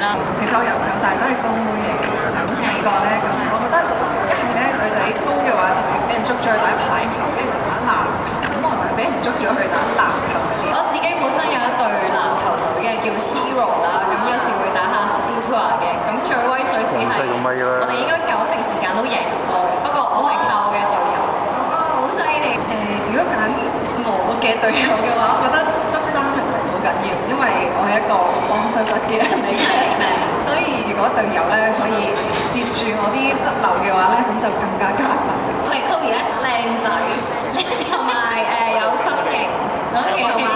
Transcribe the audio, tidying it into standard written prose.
啦。其實我由細到大都係公妹嚟嘅，就好細個咧咁，我覺得一係咧女仔高嘅話就會俾人捉咗去打排球，跟住就打籃球，咁我就俾人捉咗去打籃球嗰啲。我自己本身有一隊籃球隊嘅叫 Hero 啦，咁有時會打下 School Tour 嘅，咁最威水是係我哋應該90%時間都贏波，不過我係靠我嘅隊友。哇，好犀利！如果揀我嘅隊友嘅話，我覺得執生能力好緊要，因為我係一個慌失失嘅人嚟嘅，所以如果隊友咧可以接住我啲流嘅話咧，咁就更加加分。我係 Chloe 咧，靚仔，同埋有身形，同埋